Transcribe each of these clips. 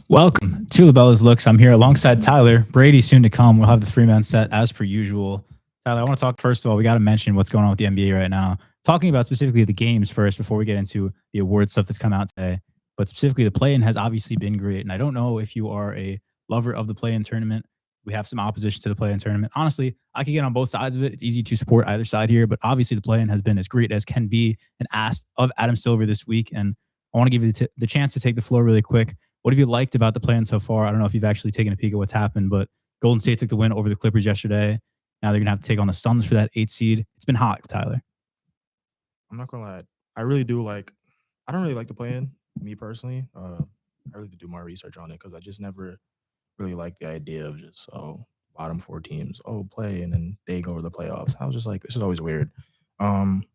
Welcome to LaBella's Looks. I'm here alongside Tyler. Brady soon to come. We'll have the three-man set as per usual. Tyler, I want to talk first of all. We got to mention what's going on with the NBA right now. Talking about specifically the games first before we get into the award stuff that's come out today. But specifically, the play-in has obviously been great. And I don't know if you are a lover of the play-in tournament. We have some opposition to the play-in tournament. Honestly, I can get on both sides of it. It's easy to support either side here. But obviously, the play-in has been as great as can be. An ask of Adam Silver this week. And I want to give you the chance to take the floor really quick. What have you liked about the plan so far? I don't know if you've actually taken a peek at what's happened, but Golden State took the win over the Clippers yesterday. Now they're going to have to take on the Suns for that 8 seed. It's been hot, Tyler. I'm not gonna lie. I really do like. I don't really like the plan, me personally. I really do more research on it because I just never really liked the idea of just bottom four teams play and then they go to the playoffs. I was just like, this is always weird. Um,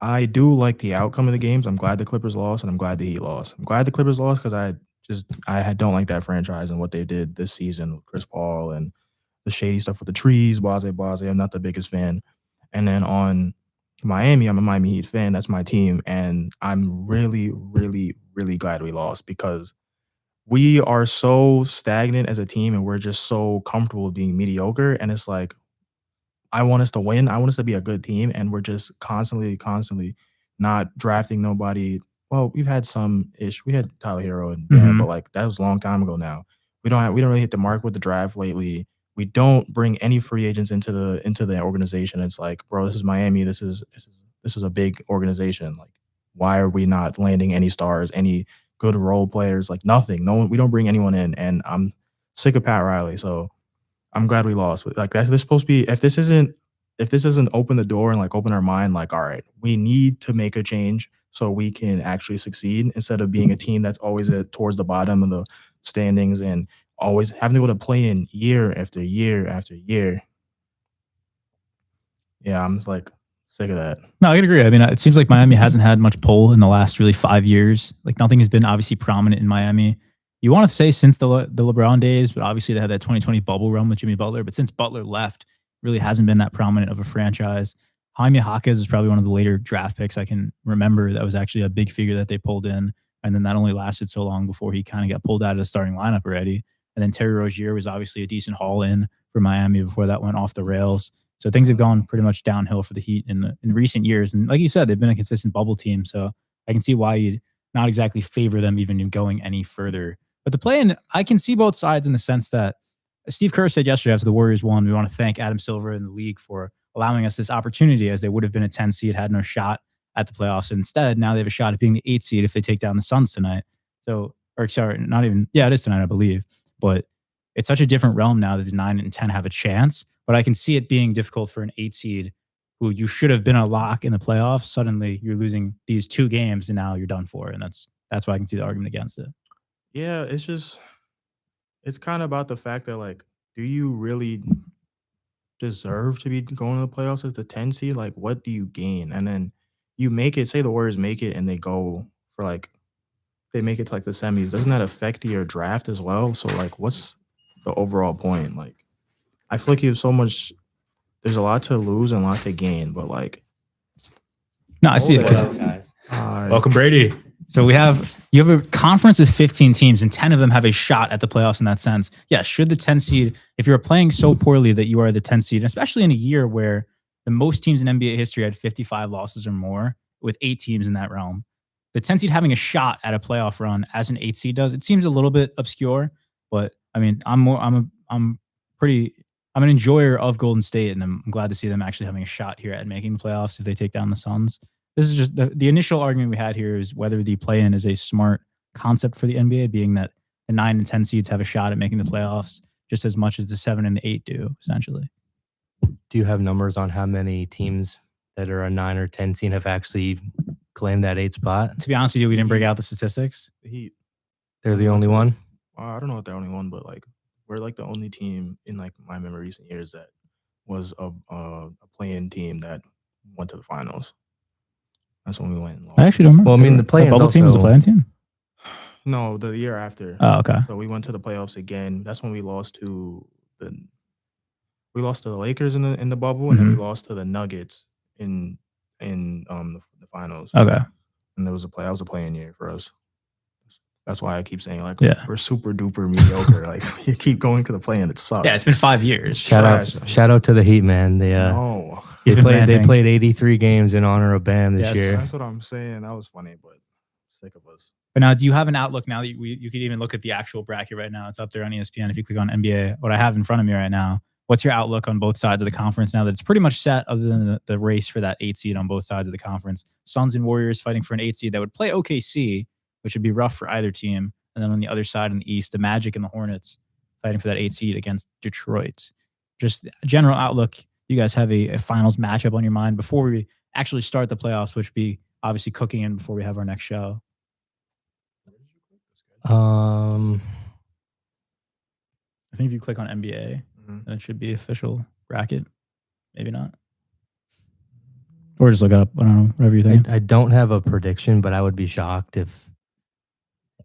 I do like the outcome of the games. I'm glad the Clippers lost and I'm glad the Heat lost. I'm glad the Clippers lost because don't like that franchise and what they did this season with Chris Paul and the shady stuff with the trees, blase, blase. I'm not the biggest fan. And then on Miami, I'm a Miami Heat fan. That's my team. And I'm really, really, really glad we lost because we are so stagnant as a team and we're just so comfortable being mediocre. And it's like, I want us to win. I want us to be a good team. And we're just constantly not drafting nobody. Well, we've had some ish. We had Tyler Hero and but like that was a long time ago now. We don't really hit the mark with the draft lately. We don't bring any free agents into the organization. It's like, bro, this is Miami. This is a big organization. Like, why are we not landing any stars, any good role players? Like nothing. No one. We don't bring anyone in, and I'm sick of Pat Riley. So I'm glad we lost. Like that's this supposed to be. If this doesn't open the door and like open our mind, like all right, we need to make a change so we can actually succeed instead of being a team that's always towards the bottom of the standings and always having to go to play in year after year after year. Yeah, I'm like sick of that. No, I can agree. I mean, it seems like Miami hasn't had much pull in the last really 5 years. Like nothing has been obviously prominent in Miami. You want to say since the LeBron days, but obviously they had that 2020 bubble run with Jimmy Butler. But since Butler left, really hasn't been that prominent of a franchise. Jaime Jaquez is probably one of the later draft picks I can remember that was actually a big figure that they pulled in. And then that only lasted so long before he kind of got pulled out of the starting lineup already. And then Terry Rozier was obviously a decent haul in for Miami before that went off the rails. So things have gone pretty much downhill for the Heat in recent years. And like you said, they've been a consistent bubble team. So I can see why you'd not exactly favor them even going any further. But the play-in, I can see both sides in the sense that Steve Kerr said yesterday after the Warriors won, we want to thank Adam Silver and the league for allowing us this opportunity as they would have been a 10 seed, had no shot at the playoffs. Instead, now they have a shot at being the 8 seed if they take down the Suns tonight. So, or sorry, not even, yeah, it is tonight, I believe. But it's such a different realm now that the 9 and 10 have a chance. But I can see it being difficult for an 8 seed who you should have been a lock in the playoffs. Suddenly you're losing these 2 games and now you're done for. And that's why I can see the argument against it. Yeah, it's kind of about the fact that like, do you really deserve to be going to the playoffs as the 10 seed? Like, what do you gain? And then you make it, say the Warriors make it and they go for like, they make it to like the semis. Doesn't that affect your draft as well? So like, what's the overall point? Like, I feel like you have so much, there's a lot to lose and a lot to gain, but like, no, I see it because welcome Brady. So you have a conference with 15 teams and 10 of them have a shot at the playoffs in that sense. Yeah, should the 10 seed, if you're playing so poorly that you are the 10 seed, especially in a year where the most teams in NBA history had 55 losses or more with 8 teams in that realm, the 10 seed having a shot at a playoff run as an 8 seed does, it seems a little bit obscure, but I mean, I'm an enjoyer of Golden State and I'm glad to see them actually having a shot here at making the playoffs if they take down the Suns. This is just the initial argument we had here is whether the play-in is a smart concept for the NBA, being that the 9 and 10 seeds have a shot at making the playoffs just as much as the 7 and the 8 do, essentially. Do you have numbers on how many teams that are a 9 or 10 seed have actually claimed that 8 spot? To be honest with you, we didn't break out the statistics. The Heat. They're the only one? I don't know if they're the only one, but like we're like the only team in like my memory recent years that was a play-in team that went to the finals. That's when we went and lost. I actually don't remember. Well, I mean, the play-in bubble team was a play-in team? No, the year after. Oh, okay. So we went to the playoffs again. That's when we lost to the Lakers in the bubble, and then we lost to the Nuggets in the finals. Okay. And that was a play-in year for us. That's why I keep saying like Yeah. we're super duper mediocre. Like you keep going to the play and it sucks. Yeah, it's been 5 years. Shout out to the Heat, man. No, He's been They ranting. played 83 games in honor of Bam this Yes. year. that's what I'm saying. That was funny, but sick of us. But now, do you have an outlook now that you could even look at the actual bracket right now? It's up there on ESPN. If you click on NBA, what I have in front of me right now, what's your outlook on both sides of the conference now that it's pretty much set, other than the race for that 8 seed on both sides of the conference? Suns and Warriors fighting for an 8 seed that would play OKC, which would be rough for either team. And then on the other side in the East, the Magic and the Hornets fighting for that 8 seed against Detroit. Just general outlook. You guys have a finals matchup on your mind before we actually start the playoffs, which would be obviously cooking in before we have our next show. I think if you click on NBA, then it should be official bracket. Maybe not. Or just look it up. I don't know. Whatever you think. I don't have a prediction, but I would be shocked if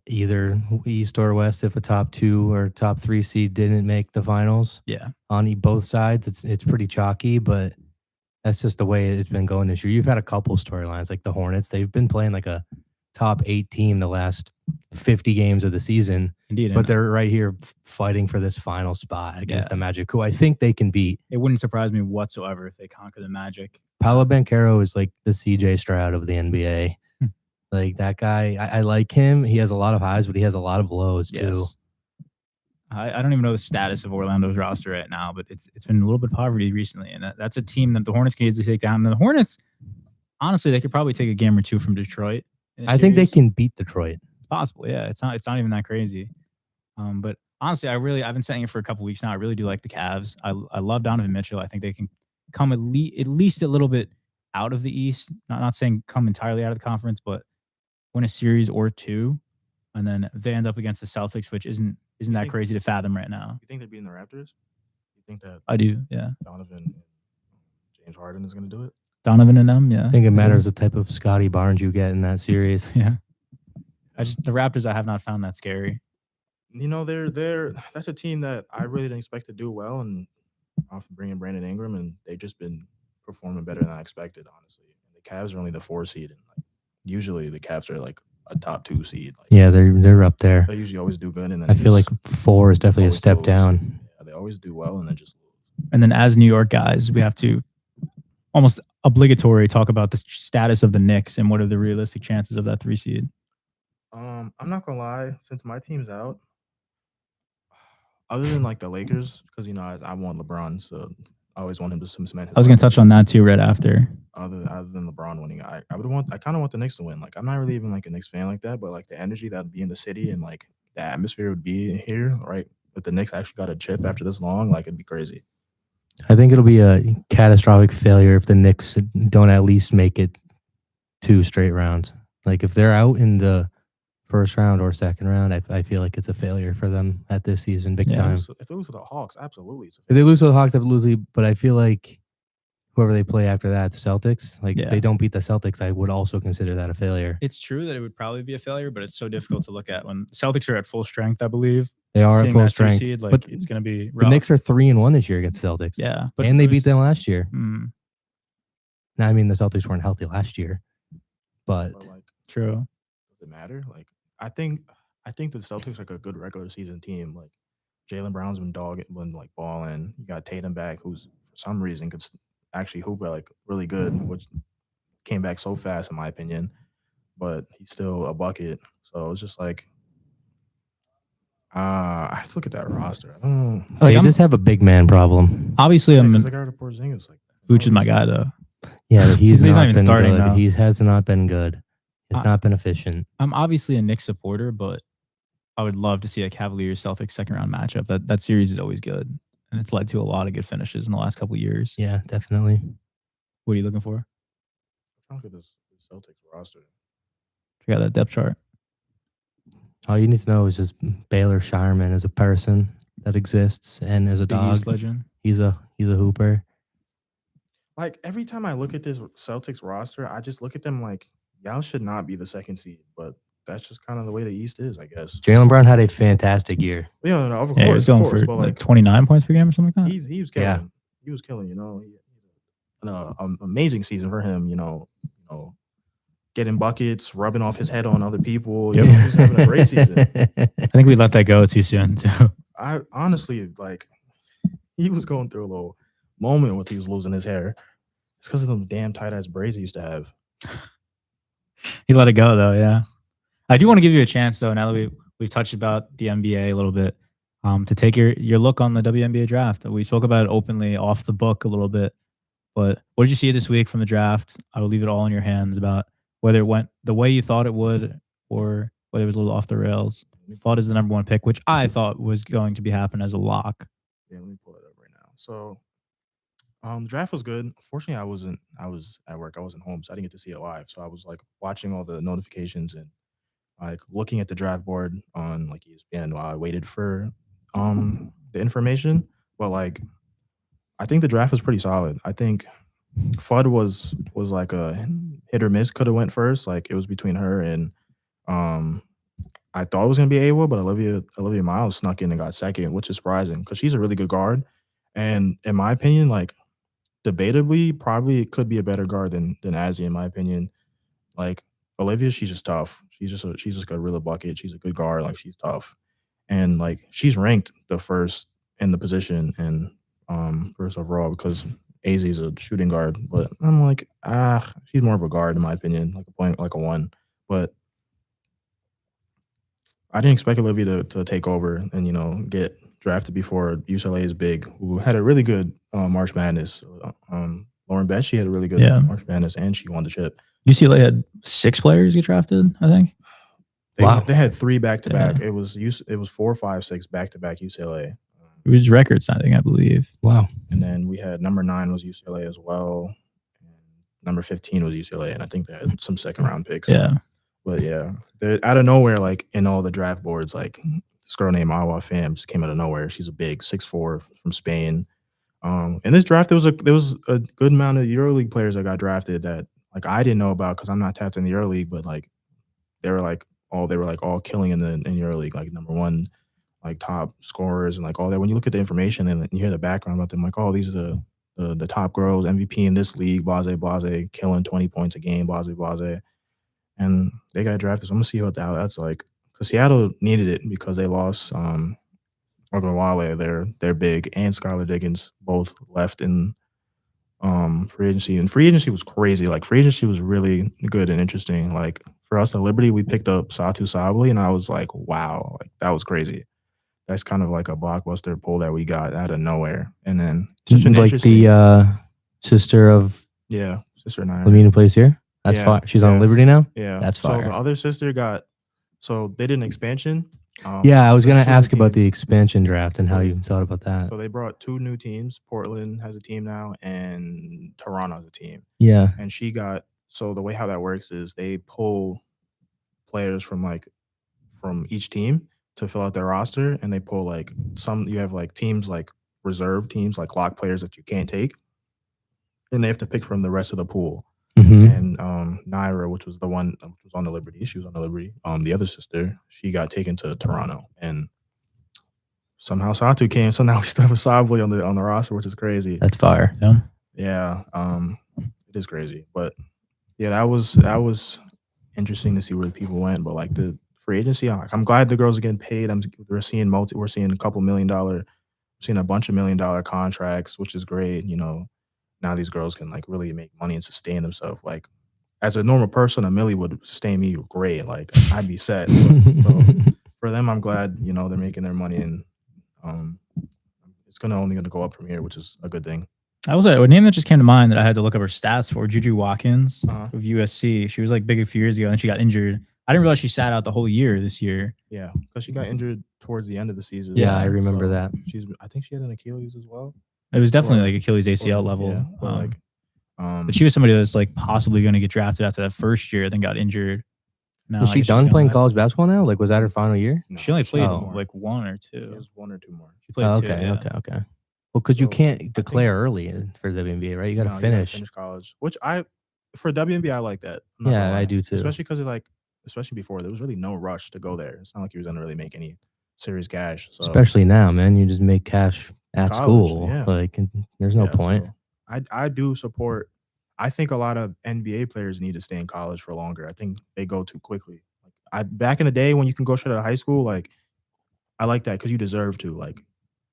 either East or West, if a top 2 or top 3 seed didn't make the finals. Yeah. On both sides, it's pretty chalky, but that's just the way it's been going this year. You've had a couple storylines like the Hornets. They've been playing like a top 8 team the last 50 games of the season. Indeed. But they're right here fighting for this final spot against the Magic, who I think they can beat. It wouldn't surprise me whatsoever if they conquer the Magic. Paolo Banchero is like the CJ Stroud of the NBA. Like that guy, I like him. He has a lot of highs, but he has a lot of lows too. Yes. I don't even know the status of Orlando's roster right now, but it's been a little bit poverty recently, and that's a team that the Hornets can easily take down. And the Hornets, honestly, they could probably take a game or 2 from Detroit. I think they can beat Detroit. It's possible, yeah. It's not even that crazy. But honestly, I've been saying it for a couple weeks now. I really do like the Cavs. I love Donovan Mitchell. I think they can come at least a little bit out of the East. Not saying come entirely out of the conference, but win a series or 2, and then they end up against the Celtics, which isn't that crazy to fathom right now. You think they're beating the Raptors? You think that I do, yeah. Donovan and James Harden is going to do it? Donovan and them, yeah. I think it matters the type of Scotty Barnes you get in that series. Yeah. The Raptors I have not found that scary. You know, that's a team that I really didn't expect to do well, and off bringing Brandon Ingram, and they've just been performing better than I expected, honestly. And the Cavs are only the 4 seed, and like usually the Cavs are like a top 2 seed. Like, yeah, they're up there. They usually always do good, and then I feel like 4 is definitely a step down. Yeah, they always do well, and then just lose. And then as New York guys, we have to almost obligatory talk about the status of the Knicks and what are the realistic chances of that 3 seed. I'm not gonna lie, since my team's out, other than like the Lakers, because I want LeBron, so I always want him to cement. I was gonna touch on that too right after. Other than LeBron winning, I kind of want the Knicks to win. Like I'm not really even like a Knicks fan like that, but like the energy that would be in the city and like the atmosphere would be here, right? If the Knicks actually got a chip after this long, like it'd be crazy. I think it'll be a catastrophic failure if the Knicks don't at least make it 2 straight rounds. Like if they're out in the first round or second round, I feel like it's a failure for them at this season, big time. If they lose to the Hawks, absolutely. If they lose to the Hawks, absolutely. But I feel like whoever they play after that, the Celtics, if they don't beat the Celtics, I would also consider that a failure. It's true that it would probably be a failure, but it's so difficult to look at when Celtics are at full strength, I believe. They are at full strength. Seed, but it's going to be rough. The Knicks are 3-1 this year against the Celtics. Yeah. And they beat them last year. Now, I mean, the Celtics weren't healthy last year. But like, true. Does it matter? Like, I think the Celtics are like a good regular season team. Like, Jaylen Brown's been like balling. You got Tatum back, who's for some reason could actually hoop like really good, which came back so fast in my opinion. But he's still a bucket. So it's just like, I have to look at that roster. I don't know. They just have a big man problem. Obviously, Because they got Porzingis. Like, Vooch is my guy though. Yeah, but he's not even been starting good. now. He has not been good. He's not been efficient. I'm obviously a Knicks supporter, but I would love to see a Cavaliers-Celtics second-round matchup. That series is always good, and it's led to a lot of good finishes in the last couple of years. Yeah, definitely. What are you looking for? I'm trying to look at this Celtics roster. Check out that depth chart. All you need to know is just Baylor Shireman as a person that exists and as a Big dog. East legend. He's a hooper. Like every time I look at this Celtics roster, I just look at them like y'all should not be the second seed, but that's just kind of the way the East is, I guess. Jaylen Brown had a fantastic year. Yeah, no, of course, Yeah, he was going for but like 29 points per game or something like that. he was killing. Yeah. He was killing. An amazing season for him. getting buckets, rubbing off his head on other people. Yep. You know, he was having a great season. I think we let that go too soon too. I honestly like he was going through a little moment when he was losing his hair. It's because of them damn tight ass braids he used to have. He let it go though. Yeah, I do want to give you a chance though. Now that we've touched about the NBA a little bit, to take your look on the WNBA draft. We spoke about it openly off the book a little bit, but what did you see this week from the draft? I will leave it all in your hands about whether it went the way you thought it would or whether it was a little off the rails. Thought is the number one pick, which I thought was going to be happen as a lock. Yeah, let me pull it up right now. So, the draft was good. Unfortunately, I was at work. I wasn't home, so I didn't get to see it live. So I was like watching all the notifications and like looking at the draft board on like ESPN while I waited for the information. But like, I think the draft was pretty solid. I think Fudd was like a hit or miss. Could have went first. Like it was between her and um I thought it was gonna be Awa, but Olivia Miles snuck in and got second, which is surprising because she's a really good guard. And in my opinion, like debatably, probably could be a better guard than Azzy, in my opinion. Like Olivia, she's just tough. She's just a real bucket. She's a good guard. Like she's tough, and like she's ranked the first in the position and first overall because Az is a shooting guard. But I'm like she's more of a guard in my opinion, like a point, like a one. But I didn't expect Olivia to take over and get drafted before UCLA's big, who had a really good March Madness. Lauren Best, she had a really good March Madness, and she won the chip. UCLA had 6 players get drafted, I think. They had 3 back to back. It was 4, 5, 6 back to back UCLA. It was record setting, I believe. Wow. And then we had number 9 was UCLA as well. And number 15 was UCLA, and I think they had some second round picks. Yeah. But yeah, out of nowhere, like in all the draft boards, like this girl named Awa Pham just came out of nowhere. She's a big 6'4" from Spain. In this draft, there was a good amount of EuroLeague players that got drafted that like I didn't know about because I'm not tapped in the EuroLeague, but like they were all killing in EuroLeague, like number 1, like top scorers and like all that. When you look at the information and you hear the background about them, like these are the top girls, MVP in this league, blase, killing 20 points a game, blase. And they got drafted. So I'm gonna see how that's like. Because Seattle needed it because they lost Ogunwale, their big, and Skylar Diggins both left in free agency. And free agency was crazy. Like free agency was really good and interesting. Like for us at Liberty, we picked up Satu Sabli, and I was like, wow, like that was crazy. That's kind of like a blockbuster pull that we got out of nowhere. And then just like the sister of sister Naira. Lamina plays here. That's fine. She's on Liberty now? Yeah. That's fire. So the other sister they did an expansion. I was going to ask about the expansion draft and how you thought about that. So they brought 2 new teams. Portland has a team now and Toronto has a team. Yeah. And so the way how that works is they pull players from each team to fill out their roster, and they pull like you have like teams like reserve teams, like lock players that you can't take. And they have to pick from the rest of the pool. Mm-hmm. And Naira, which was the one which was on the Liberty, she was on the Liberty. The other sister, she got taken to Toronto, and somehow Satu came. So now we still have Sabli on the roster, which is crazy. That's fire. Yeah, it is crazy. But yeah, that was interesting to see where people went. But like the free agency, I'm glad the girls are getting paid. We're seeing a couple $1 million, we're seeing a bunch of $1 million contracts, which is great. Now these girls can like really make money and sustain themselves. Like as a normal person, a milli would sustain me great. Like I'd be set. So for them, I'm glad they're making their money, and it's only gonna go up from here, which is a good thing. I was a name that just came to mind that I had to look up her stats for. Juju Watkins of USC. She was like big a few years ago, and she got injured. I didn't realize she sat out the whole year this year. Yeah, because she got injured towards the end of the season. Yeah, I remember that. I think she had an Achilles as well. It was definitely like Achilles ACL level. Yeah, but she was somebody that's like possibly going to get drafted after that first year, then got injured. Now, is she done playing college basketball now? Like, was that her final year? No, she only played like 1 or 2. She has 1 or 2 more. She played 2. Okay. Well, because you can't declare early for WNBA, right? You got to finish. Finish college, which for WNBA I like that. Yeah, I do too. Especially because especially before there was really no rush to go there. It's not like you were gonna really make any serious cash. So. Especially now, man, you just make cash at school. Yeah. Like, there's no point. So I do support. I think a lot of NBA players need to stay in college for longer. I think they go too quickly. Like I back in the day when you can go straight out of high school, like I like that because you deserve to. Like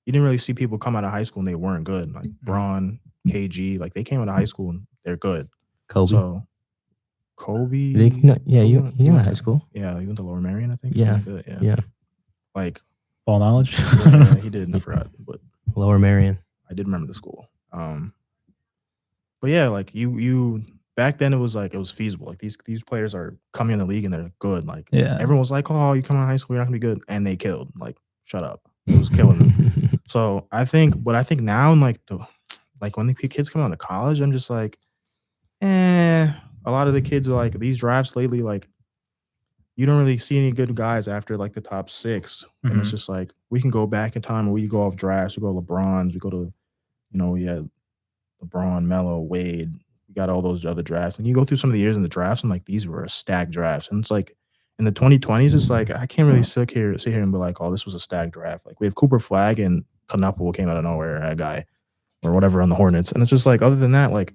you didn't really see people come out of high school and they weren't good. Like Braun, KG, like they came out of high school and they're good. Kobe. So Kobe, Yeah, Kobe you went- you in went high to- school. Yeah, he went to Lower Marion, I think. Yeah, Something like that. yeah. Like Ball knowledge. yeah, he did. I forgot, but Lower Marion. I did remember the school. But yeah, like you back then it was like it was feasible. Like these players are coming in the league and they're good. Like Yeah. everyone was like, "Oh, you come out of high school, you're not gonna be good," and they killed. Like, shut up. It was killing them. So I think now, in like when the kids come out of college, I'm just like, a lot of the kids are like these drafts lately, like you don't really see any good guys after like the top 6. And it's Mhm. just like we can go back in time and we go off drafts, we go LeBrons, we go to, we had LeBron, Melo, Wade, we got all those other drafts. And you go through some of the years in the drafts, and like these were stacked drafts. And it's like in the 2020s, it's like I can't really sit here and be like, oh, this was a stacked draft. Like we have Cooper Flag and Knuppel came out of nowhere, a guy or whatever on the Hornets. And it's just like other than that, like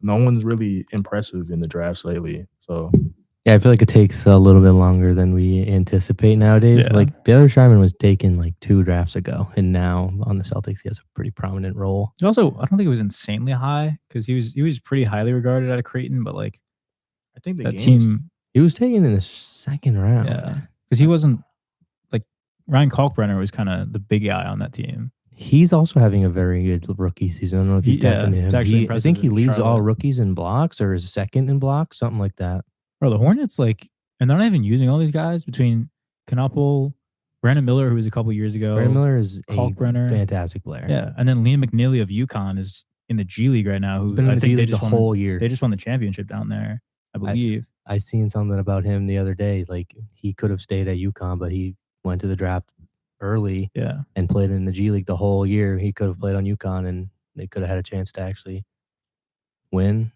no one's really impressive in the drafts lately. So Yeah, I feel like it takes a little bit longer than we anticipate nowadays. Yeah. Like Baylor Shyman was taken like 2 drafts ago, and now on the Celtics, he has a pretty prominent role. And also, I don't think it was insanely high because he was pretty highly regarded out of Creighton, but like I think the that games, team, He was taken in the 2nd round. yeah, because he wasn't like Ryan Kalkbrenner was kind of the big guy on that team. He's also having a very good rookie season. I don't know if you've tapped into it's him. actually I impressive think he in leads all Charlotte. rookies in blocks, or is second in blocks, something like that. Bro, the Hornets like, and they're not even using all these guys between Knuppel, Brandon Miller, who was a couple years ago. Brandon Miller is a Kalkbrenner. fantastic player. Yeah, and then Liam McNeely of UConn is in the G League right now. Who Been in I the think G they League just the won whole year. They just won the championship down there, I believe. I seen something about him the other day. Like he could have stayed at UConn, but he went to the draft early Yeah, and played in the G League the whole year. He could have played on UConn, and they could have had a chance to actually win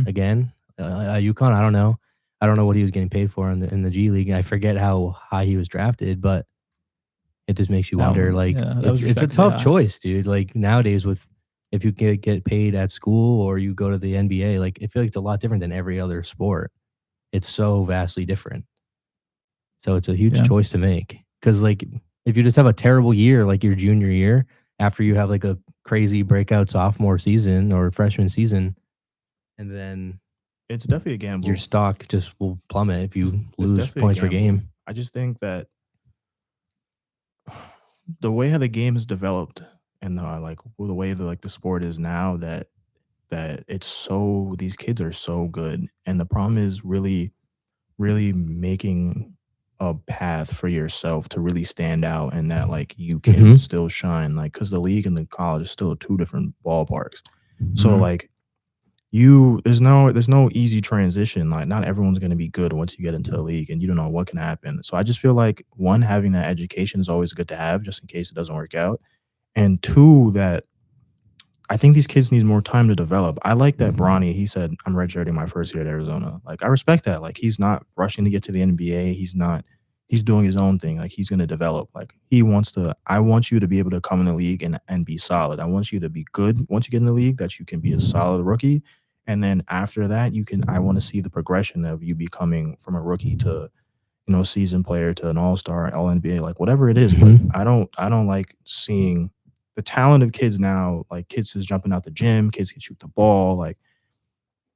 again. UConn, I don't know. I don't know what he was getting paid for in the G League. I forget how high he was drafted, but it just makes you That wonder. one, Like yeah, that it's was a respectably tough high. choice, dude. Like nowadays, with if you get paid at school or you go to the NBA, like I feel like it's a lot different than every other sport. It's so vastly different. So it's a huge Yeah. choice to make. Because like if you just have a terrible year, like your junior year, after you have like a crazy breakout sophomore season or freshman season, and then it's definitely a gamble. your stock just will plummet if you It's lose definitely a points per gamble. game. I just think that the way how the game is developed and the way the sport is now, that it's so these kids are so good, and the problem is really making a path for yourself to really stand out, and that like you can Mhm. still shine, like because the league and the college is still 2 different ballparks. So Mhm. like there's no easy transition. Like not everyone's going to be good once you get into the league, and you don't know what can happen. So I just feel like one, having that education is always good to have just in case it doesn't work out, and 2, that I think these kids need more time to develop. I like that Bronny, he said, I'm redshirting my first year at Arizona. Like I respect that. Like he's not rushing to get to the NBA. He's doing his own thing. Like he's going to develop. Like I want you to be able to come in the league and be solid. I want you to be good once you get in the league, that you can be a solid rookie. And then after that, I want to see the progression of you becoming from a rookie to, seasoned player to an all-star, all NBA, like whatever it is. Mhm. But I don't like seeing the talent of kids now, like kids just jumping out the gym, kids can shoot the ball. Like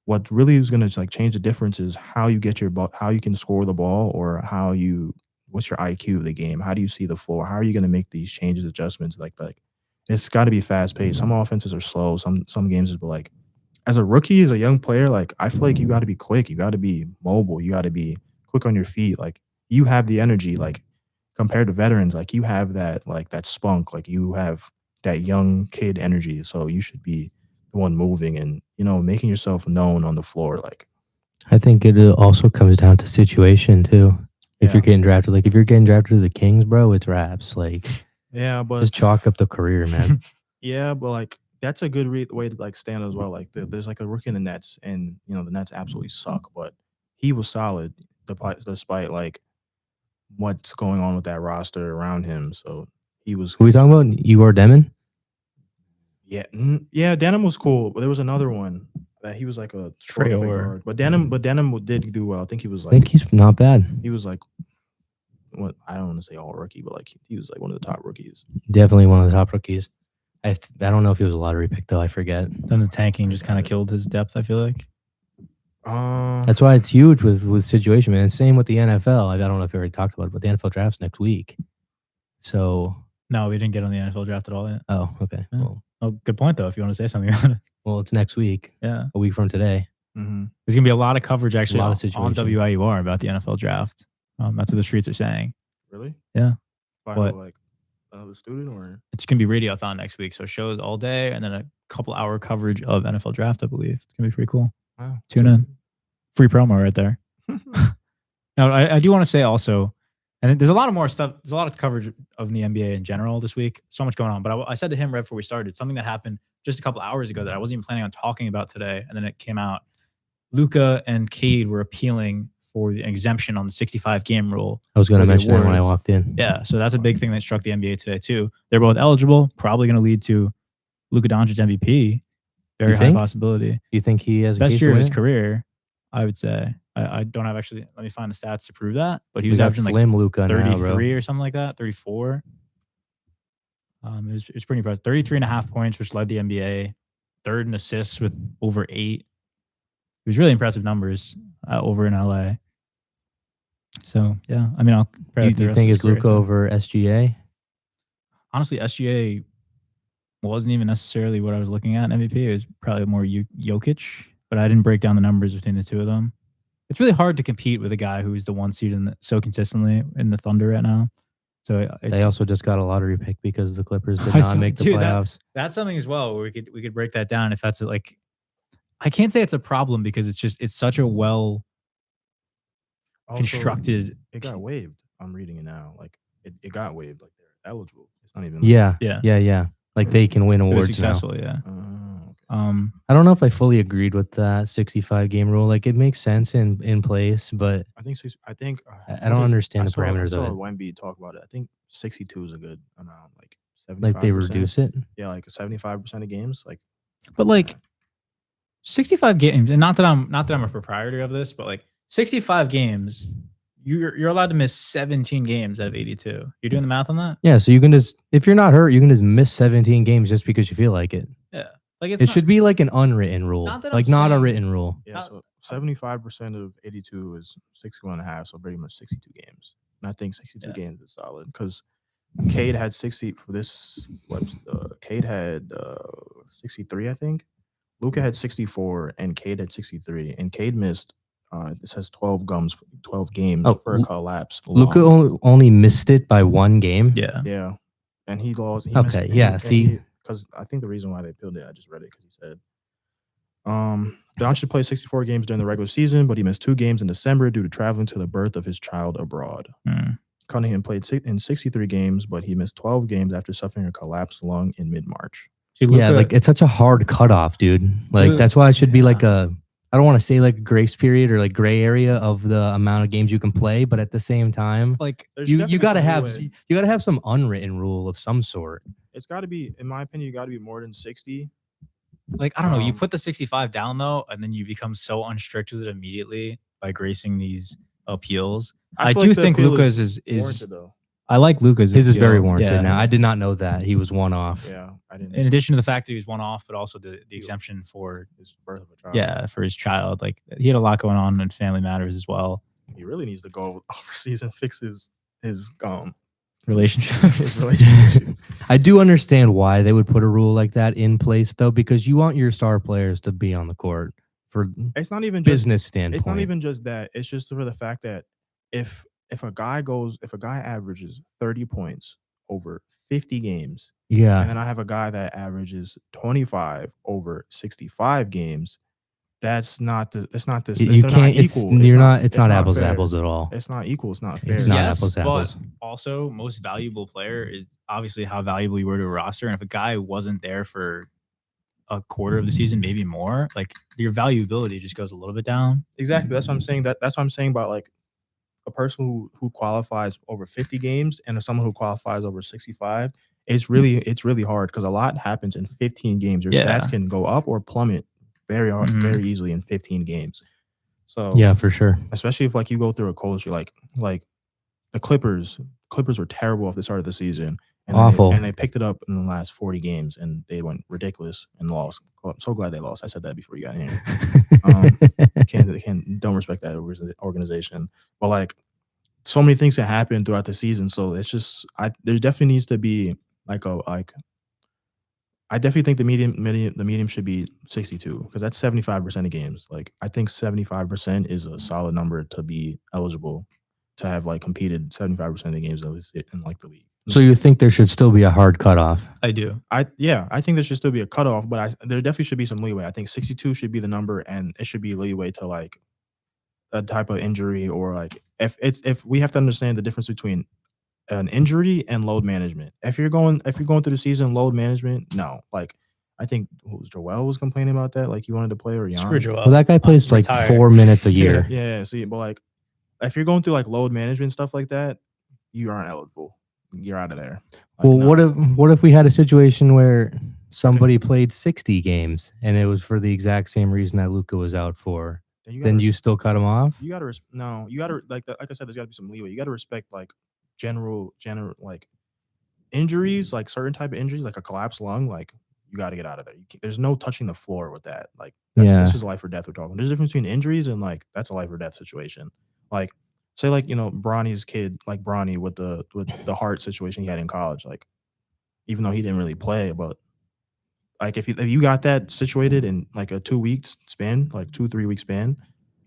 what really is going to like change the difference is how you get your ball, how you can score the ball, or what's your IQ of the game? How do you see the floor? How are you going to make these changes, adjustments? Like it's got to be fast paced. Some offenses are slow. Some games is, but like as a rookie, as a young player, like I feel like you got to be quick. You got to be mobile. You got to be quick on your feet. Like you have the energy. Like compared to veterans, like you have that spunk. Like you have that young kid energy. So you should be the one moving and making yourself known on the floor. Like I think it also comes down to situation too. If you're getting drafted, like if you're getting drafted to the Kings, bro, it's raps. Like yeah, but just chalk up the career, man. yeah, but like that's a good way to like stand as well. Like there's like a rookie in the Nets, and the Nets absolutely suck, but he was solid despite like what's going on with that roster around him. So he was. Were we talking about Igor Demon? Yeah, yeah. Denim was cool, but there was another one. that he was like a short point Traore. guard. But Denham did do well. I think he was I like think he's not bad. he was like what I don't want to say all rookie, but like he was like one of the top rookies. Definitely one of the top rookies. I don't know if he was a lottery pick though. I forget. Then the tanking just kind of killed his depth, I feel like. That's why it's huge with situation, man. And same with the NFL. I don't know if you already talked about it, but the NFL draft's next week. So No, we didn't get on the NFL draft at all yet. oh, okay. Yeah. Well, Oh, good point though. If you want to say something about it, well, it's next week, yeah, a week from today. Mm-hmm. there's gonna be a lot of coverage actually lot of on situations. WIUR about the NFL draft. That's what the streets are saying. Really? Yeah. By What? like another student or It's gonna be radiothon next week, so shows all day and then a couple hour coverage of NFL draft. I believe it's gonna be pretty cool. wow. Tune in. Free promo right there. Now, I do want to say also, and there's a lot of more stuff. There's a lot of coverage of the NBA in general this week. So much going on. But I said to him right before we started, something that happened just a couple hours ago that I wasn't even planning on talking about today. And then it came out. Luka and Cade were appealing for the exemption on the 65 game rule. I was going to for the mention that when I awards. walked in. Yeah. So that's a big thing that struck the NBA today, too. They're both eligible, probably going to lead to Luka Doncic MVP. Very You high think? possibility. Do you think he has a Best case year to of win his it? career, I would say. I don't have actually, let me find the stats to prove that. But he We was got averaging like slim Luka now, 33 bro. or something like that, 34. It was pretty impressive. 33.5 points, which led the NBA. Third in assists with over 8. It was really impressive numbers over in LA. So, yeah. I mean, I'll You think it's Luka over SGA? Honestly, SGA wasn't even necessarily what I was looking at in MVP. It was probably more Jokic, but I didn't break down the numbers between the two of them. It's really hard to compete with a guy who's the one seed so consistently in the Thunder right now. So They also just got a lottery pick because the Clippers did I not saw- make the dude, playoffs. that's something as well where we could break that down if that's like I can't say it's a problem because it's such a well Also, constructed. it got waived. I'm reading it now. Like it got waived. Like they're eligible. It's not even. Yeah. Like they can win It was awards now. successful, yeah. Okay. I don't know if I fully agreed with that 65 game rule. Like it makes sense in place, but I think I don't understand the parameters I saw of it. Wemby talk about it. I think 62 is a good amount. Like 75%. Like they reduce it. Yeah, like 75% of games. Like, But like 65 games, and not that I'm a proprietor of this, but like 65 games, you're allowed to miss 17 games out of 82. You're doing the math on that? Yeah, so you can just if you're not hurt, you can just miss 17 games just because you feel like it. Yeah. Like It should be like an unwritten rule, Not that I'm like not a saying- written rule. yeah, so 75% of 82 is 61 and a half, so pretty much 62 games. And I think 62 games is solid because Cade had 60 for this. Cade had 63, I think. Luka had 64, and Cade had 63. And Cade missed. It says 12 games Oh, per collapse. Luka only missed it by one game. Yeah. Yeah, and he lost. He Okay, yeah, see. because I think the reason why they appealed it, I just read it because he said, Doncic played 64 games during the regular season, but he missed 2 games in December due to traveling to the birth of his child abroad. Cunningham played in 63 games, but he missed 12 games after suffering a collapsed lung in mid-March. See, Yeah, Luka- like it's such a hard cutoff, dude. Like that's why it should be like I don't want to say like a grace period or like gray area of the amount of games you can play, but at the same time, like There's you definitely gotta some have leeway. you gotta have some unwritten rule of some sort. It's got to be, in my opinion, you got to be more than 60. I don't know. You Um, put the 65 down though, and then you become so unstrict with it immediately by gracing these appeals. I feel do like the think appeal Luka's is is warranted, though. I like Luka's. His is very appeal. warranted. Yeah. Now I did not know that he was one off. Yeah, I didn't. In addition to the fact that he was one off, but also the exemption for his birth of a child. for his child. Like he had a lot going on in family matters as well. He really needs to go overseas and fix his Relationship. his relationship issues. I do understand why they would put a rule like that in place though, because you want your star players to be on the court for It's not even just business standpoint. It's not even just that. It's just for the fact that if a guy averages 30 points over 50 games, Yeah. and then I have a guy that averages 25 over 65 games, that's not the it's not this. You they're can't. not It's equal. it's not apples to fair. apples at all. It's not equal. It's not fair. It's not Yes, apples to apples. but also most valuable player is obviously how valuable you were to a roster. And if a guy wasn't there for a quarter of the season, maybe more, like your valuability just goes a little bit down. Exactly. That's what I'm saying. That's what I'm saying about like a person who qualifies over 50 games and someone who qualifies over 65. It's really hard because a lot happens in 15 games. Your Yeah. stats can go up or plummet very hard, Mhm. very easily in 15 games. So Yeah, for sure. especially if like you go through a culture like the Clippers. Clippers were terrible at the start of the season, and Awful. and they picked it up in the last 40 games, and they went ridiculous and lost. I'm so glad they lost. I said that before you got in here. Don't respect that organization. But like, so many things can happen throughout the season. So it's just there definitely needs to be like I definitely think the medium should be 62 because that's 75% of games. Like I think 75% is a solid number to be eligible to have like competed 75% of the games at least in like the league. So you think there should still be a hard cutoff? I do. I think there should still be a cutoff, but there definitely should be some leeway. I think 62 should be the number, and it should be leeway to like a type of injury or like if we have to understand the difference between an injury and load management. If you're going through the season load management, no. Like I think Joel was complaining about that. Like he wanted to play or Screw Jan. Joel. Well, that guy plays like Retire. 4 minutes a year. Yeah. See, but like if you're going through like load management stuff like that, you aren't eligible. You're out of there. Like, Well, no. what if we had a situation where somebody played 60 games and it was for the exact same reason that Luka was out for? Then you still cut him off? You gotta no. You gotta like I said, there's gotta be some leeway. You gotta respect like general like injuries, like certain type of injuries, like a collapsed lung. Like you got to get out of there. There's no touching the floor with that. Like this is life or death we're talking. There's a difference between injuries and like that's a life or death situation. Like say like Bronny's kid, like Bronny with the heart situation he had in college. Like even though he didn't really play, but like if you got that situated in like a 2 week span, like 2-3 week span,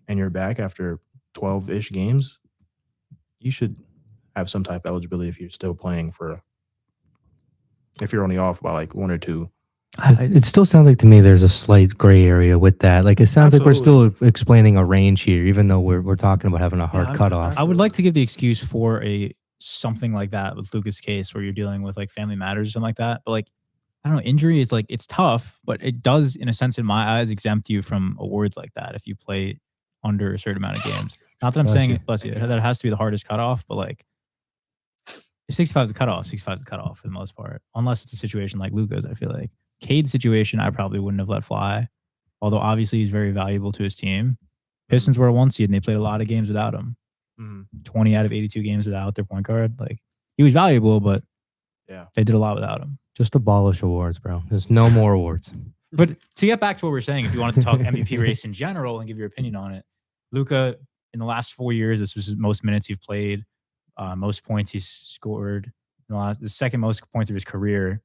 and you're back after 12-ish games, you should have some type of eligibility if you're still playing if you're only off by like 1 or 2. It still sounds like to me there's a slight gray area with that. Like it sounds like we're still explaining a range here, even though we're talking about having a hard cutoff. I would like to give the excuse for something like that with Luka's case where you're dealing with like family matters or something like that. But like, I don't know, injury is like, it's tough, but it does, in a sense, in my eyes, exempt you from awards like that if you play under a certain amount of games. Not that I'm saying it, bless you, that has to be the hardest cutoff, but like, if 65 is the cutoff, 65 is the cutoff for the most part. Unless it's a situation like Luka's, I feel like. Cade's situation, I probably wouldn't have let fly. Although obviously he's very valuable to his team. Pistons were a 1 seed and they played a lot of games without him. 20 out of 82 games without their point guard. Like he was valuable, but yeah, they did a lot without him. Just abolish awards, bro. There's no more awards. But to get back to what we're saying, if you wanted to talk MVP race in general and give your opinion on it, Luka, in the last 4 years, this was his most minutes he's played, most points he's scored in the second most points of his career,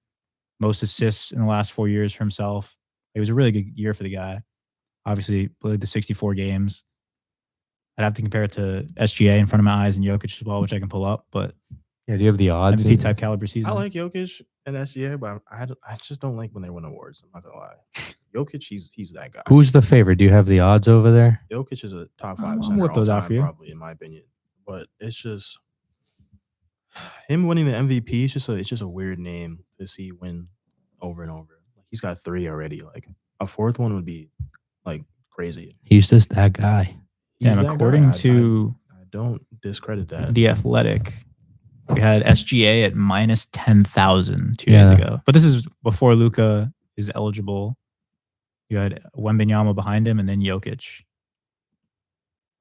most assists in the last 4 years for himself. It was a really good year for the guy. Obviously, played the 64 games. I'd have to compare it to SGA in front of my eyes and Jokic as well, which I can pull up. But yeah, do you have the odds? MVP type caliber season. I like Jokic and SGA, but I just don't like when they win awards. I'm not gonna lie. Jokic, he's that guy. Who's the favorite? Do you have the odds over there? Jokic is a top 5 I'll center whip those all out time, for you. probably in my opinion. But it's just him winning the MVP. It's just a weird name to see win over and over. Like he's got 3 already. Like a 4th one would be like crazy. He's just that guy. And according to I don't discredit that. The Athletic, we had SGA at minus 10,000 2 days ago. But this is before Luka is eligible. You had Wembanyama behind him and then Jokic.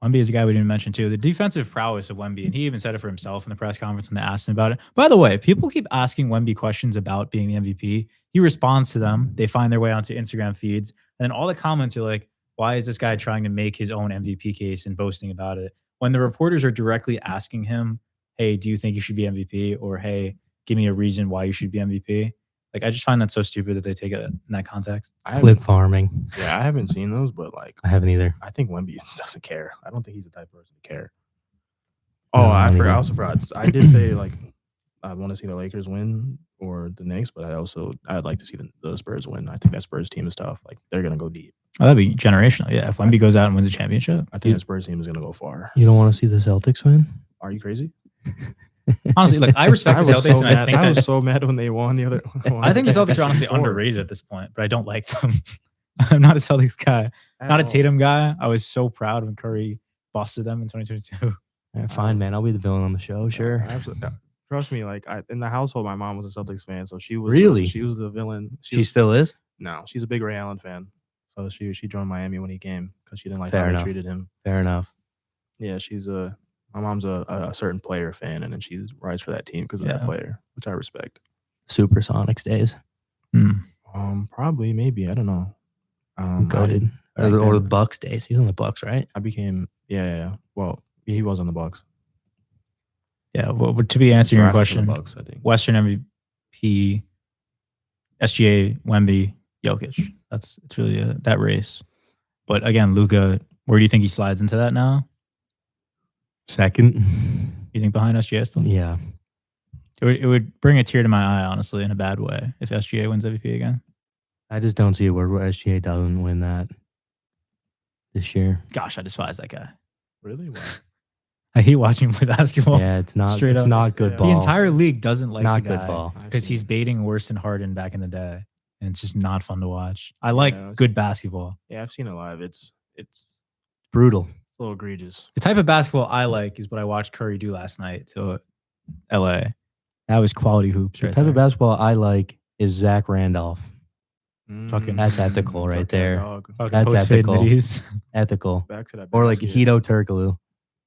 Wemby is a guy we didn't mention too. The defensive prowess of Wemby, and he even said it for himself in the press conference when they asked him about it. By the way, people keep asking Wemby questions about being the MVP. He responds to them. They find their way onto Instagram feeds. And then all the comments are like, why is this guy trying to make his own MVP case and boasting about it? When the reporters are directly asking him, hey, do you think you should be MVP? Or, hey, give me a reason why you should be MVP. Like, I just find that so stupid that they take it in that context. Flip farming. Yeah, I haven't seen those, but like, I haven't either. I think Wemby doesn't care. I don't think he's the type of person to care. Oh, no, I forgot. I also forgot. I did say like I want to see the Lakers win or the Knicks, but I'd like to see the Spurs win. I think that Spurs team is tough. Like they're gonna go deep. Oh, that'd be generational. Yeah, if Wemby goes out and wins a championship, I think the Spurs team is gonna go far. You don't want to see the Celtics win? Are you crazy? Honestly, like I respect the Celtics, and I think I was so mad when they won the other. I think the Celtics are honestly underrated at this point, but I don't like them. I'm not a Celtics guy, not a Tatum guy. I was so proud when Curry busted them in 2022. Yeah, fine, man. I'll be the villain on the show. Sure. Absolutely. Trust me. Like in the household, my mom was a Celtics fan, so she was really. She was the villain. She still is. No, she's a big Ray Allen fan. So she joined Miami when he came because she didn't like Fair how enough. they treated him. Fair enough. Yeah, my mom's a certain player fan, and then she rides for that team because of that Yeah. player, which I respect. Supersonics days. Probably, maybe, I don't know. Goated. Or the Bucks days. He's on the Bucks, right? I became yeah. Well, he was on the Bucks. Yeah. Well, to be answering your Drafted for the question, Bucks, I think. Western MVP, SGA, Wemby, Jokic. It's really that race. But again, Luka, where do you think he slides into that now? Second. You think behind SGA still? Yeah. It would bring a tear to my eye, honestly, in a bad way, if SGA wins MVP again. I just don't see where SGA doesn't win that this year. Gosh, I despise that guy. Really? Wow. I hate watching him play basketball. Yeah, it's not. Straight It's up. not good The ball. The entire league doesn't like Not the good guy ball. because he's Absolutely. baiting worse than Harden back in the day, and it's just not fun to watch. I like Yeah, good basketball. Yeah, I've seen it live. It's Brutal. a little egregious. The type of basketball I like is what I watched Curry do last night to LA. That was quality hoops. The Right type there. of basketball I like is Zach Randolph. That's ethical Talk right to that there. dog. Talking That's post-fade ethical. middies. Ethical. Back to that. Or like basket. Hito Turkoglu.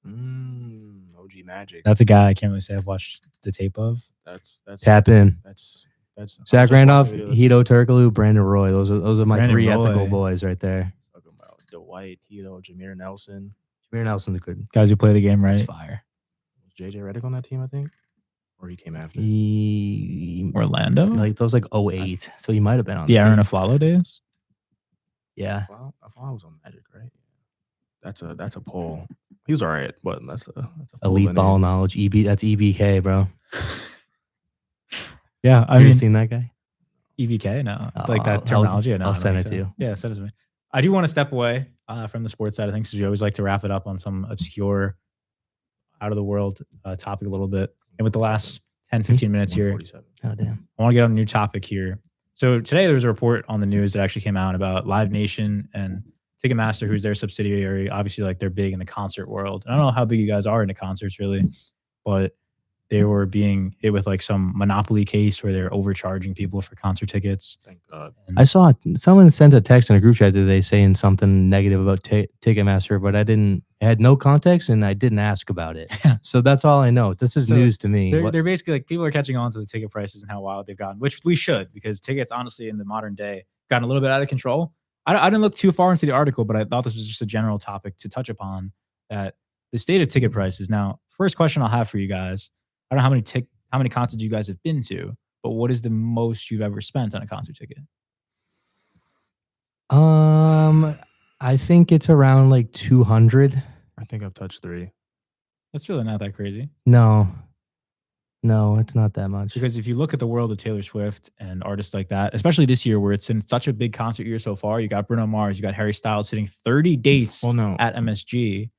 OG Magic. That's a guy I can't really say I've watched the tape of. That's Tap in. That's Zach just Randolph, watching videos. Hito Turkoglu, Brandon Roy. Those are my Brandon three Roy. ethical boys right there. Talking about Dwight, Hito, Jameer Nelson. Jameer Nelson's a good. Guys who play the game He's right. fire. Was JJ Redick on that team, I think? Or he came after? Orlando? Like those like 08. So he might have been on The Aaron team. Aflalo days? Yeah. Well, I thought I was on Magic, right? That's a poll. He was all right, but that's a poll Elite in ball it. knowledge. That's EBK, bro. Yeah, I You mean, ever seen that guy? EVK? No. Oh, like that terminology? No, I'll I don't send think it to you. Yeah, send it to me. I do want to step away from the sports side of things because we always like to wrap it up on some obscure, out of the world topic a little bit. And with the last 10, 15 minutes here, 147. Oh, damn. I want to get on a new topic here. So today there was a report on the news that actually came out about Live Nation and Ticketmaster, who's their subsidiary. Obviously, like they're big in the concert world. I don't know how big you guys are into concerts really, but they were being hit with like some monopoly case where they're overcharging people for concert tickets. Thank God. I saw someone sent a text in a group chat today saying something negative about Ticketmaster, but I had no context and I didn't ask about it. So that's all I know. This is So news to me. They're basically like people are catching on to the ticket prices and how wild they've gotten, which we should because tickets, honestly, in the modern day, gotten a little bit out of control. I didn't look too far into the article, but I thought this was just a general topic to touch upon that the state of ticket prices. Now, first question I'll have for you guys. I don't know how many concerts you guys have been to, but what is the most you've ever spent on a concert ticket? I think it's around like 200. I think I've touched 3. That's really not that crazy. No, it's not that much. Because if you look at the world of Taylor Swift and artists like that, especially this year where it's in such a big concert year so far, you got Bruno Mars, you got Harry Styles hitting 30 dates Well, no, at MSG.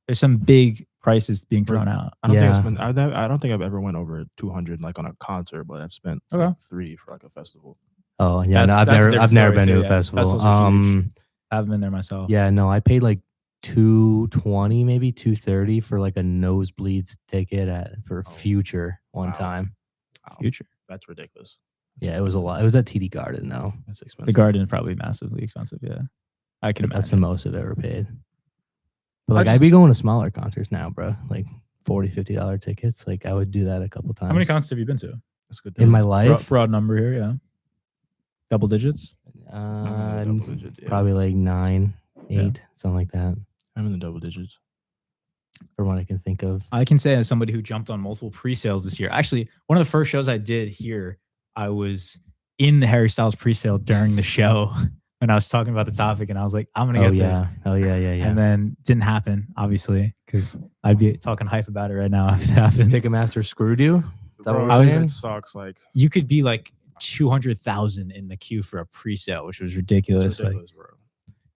There's some big prices being thrown out. I don't think Yeah. I've spent. I don't think I've ever went over 200 like on a concert, but I've spent Okay. like 3 for like a festival. Oh yeah, That's- no, I've that's a never different been story to too, a yeah. festival. Festivals are huge. I haven't been there myself. Yeah, no, I paid like 220, maybe 230 for like a nosebleeds ticket for Oh, Future one wow. time. Wow, Future. that's ridiculous. Yeah, it was a lot. It was at TD Garden though. That's The expensive. Garden is probably massively expensive. Yeah. I can But that's the imagine. most I've ever paid. But I like just- I'd be going to smaller concerts now, bro. Like $40-$50 tickets. Like I would do that a couple times. How many concerts have you been to? That's good. in my Broad, life? broad number here, yeah. Double digits? double digit, yeah. Probably like 9, 8, Yeah. something like that. I'm in the double digits. For what I can think of. I can say as somebody who jumped on multiple pre-sales this year. Actually, one of the first shows I did here, I was in the Harry Styles pre-sale during the show when I was talking about the topic, and I was like, I'm gonna Oh get yeah. this. Oh yeah. And then didn't happen, obviously, because I'd be talking hype about it right now if it happened. Ticketmaster screwed you? That Bro, what we're saying? it sucks. Like You could be like 200,000 in the queue for a pre-sale, which was ridiculous. it's ridiculous, bro.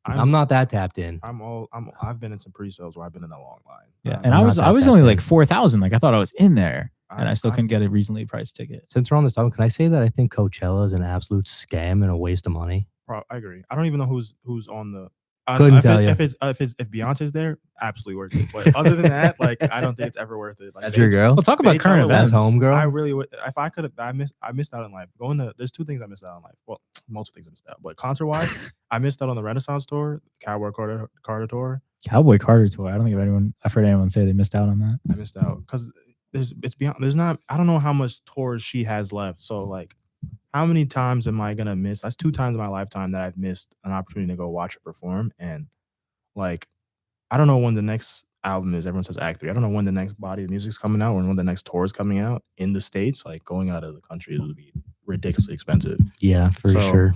I'm not that tapped in. I've been in some pre-sales where I've been in a long line. Yeah, I'm and I'm I not was that only tapped like in. 4,000. Like I thought I was in there, and I still I'm- couldn't get a reasonably priced ticket. Since we're on this topic, can I say that I think Coachella is an absolute scam and a waste of money? I agree. I don't even know who's on the Couldn't if tell it- you. if Beyonce's there, absolutely worth it. But other than that, like I don't think it's ever worth it. Like That's your girl. Well, talk about current Beychella events. That's home girl. I really would. If I could have, I missed out on life. There's two things I missed out on life. Well, multiple things I missed out. But concert wise, I missed out on the Renaissance tour, Cowboy Carter tour. Cowboy Carter tour. I don't think I've heard anyone say they missed out on that. I missed out because there's not. I don't know how much tours she has left. So like, how many times am I gonna miss? That's 2 times in my lifetime that I've missed an opportunity to go watch her perform. And like, I don't know when the next album is. Everyone says Act 3. I don't know when the next body of music's coming out or when the next tour is coming out in the States. Like going out of the country would be ridiculously expensive. Yeah, for So, sure.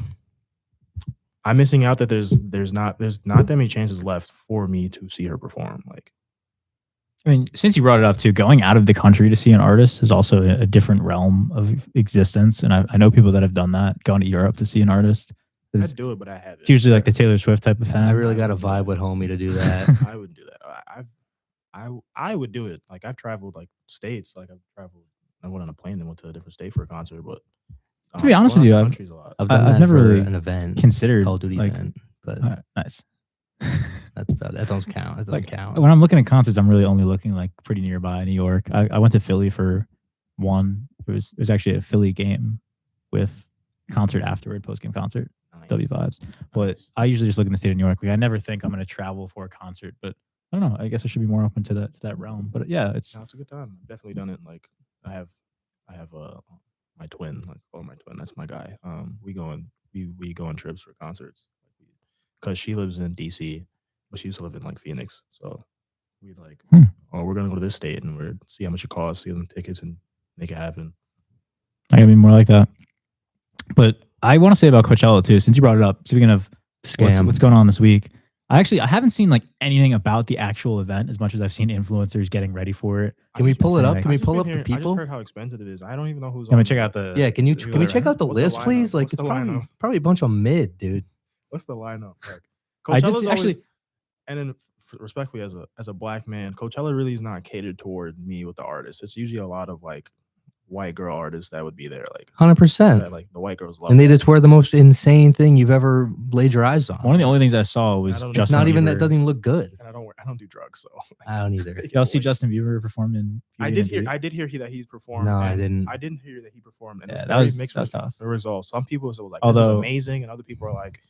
I'm missing out that there's not that many chances left for me to see her perform. Like, I mean, since you brought it up too, going out of the country to see an artist is also a different realm of existence. And I know people that have done that, gone to Europe to see an artist. I'd do it, but I haven't. It's usually like the Taylor Swift type of fan. I really got to vibe with homie to do that. I would do that. I would do it. Like I've traveled like states. Like I went on a plane and went to a different state for a concert. But To be honest with going you, out the I've- country's a lot. I've done I've that never for really an event, considered Call of Duty like, event, but nice. that's about it. That doesn't count. That doesn't Like, count. when I'm looking at concerts, I'm really only looking like pretty nearby New York. I went to Philly for one. It was actually a Philly game with concert afterward, post game concert, Nice. W vibes. But Nice. I usually just look in the state of New York. Like I never think I'm going to travel for a concert, but I don't know. I guess I should be more open to that realm. But yeah, it's No, it's a good time. I've definitely done it. Like I have my twin. Like my twin. That's my guy. We go on trips for concerts because she lives in DC, but she used to live in like Phoenix. So we like, oh, we're gonna go to this state and we're see how much it costs, see them tickets, and make it happen. I gotta be more like that. But I want to say about Coachella too, since you brought it up. Speaking of Scam. what's going on this week, I haven't seen like anything about the actual event as much as I've seen influencers getting ready for it. Can we pull it up? like- Can we I've just pull been up the hearing- I just people? heard how expensive it is. I don't even know who's. Can we on check it. out the? Yeah, can you people can we that are- check out the What's the list, please? lineup? Like What's it's the lineup? probably a bunch of mid, dude. What's the lineup? Like, I did Coachella's see- always- actually- and then respectfully, as a black man, Coachella really is not catered toward me with the artists. It's usually a lot of like white girl artists that would be there, like 100%. that, like the white girls love. And they that. just wear the most insane thing you've ever laid your eyes on. One of the only things I saw was I don't know. Justin. Not even Bieber. that doesn't even look good. And I don't do drugs, so I don't either. Y'all see Justin Bieber perform in? I Beauty did and hear. the I did hear that he's performed. No, I and didn't. I didn't hear that he performed. And Yeah, it's that very was mixed tough. the results. Some people said like it was Although- amazing, and other people are like,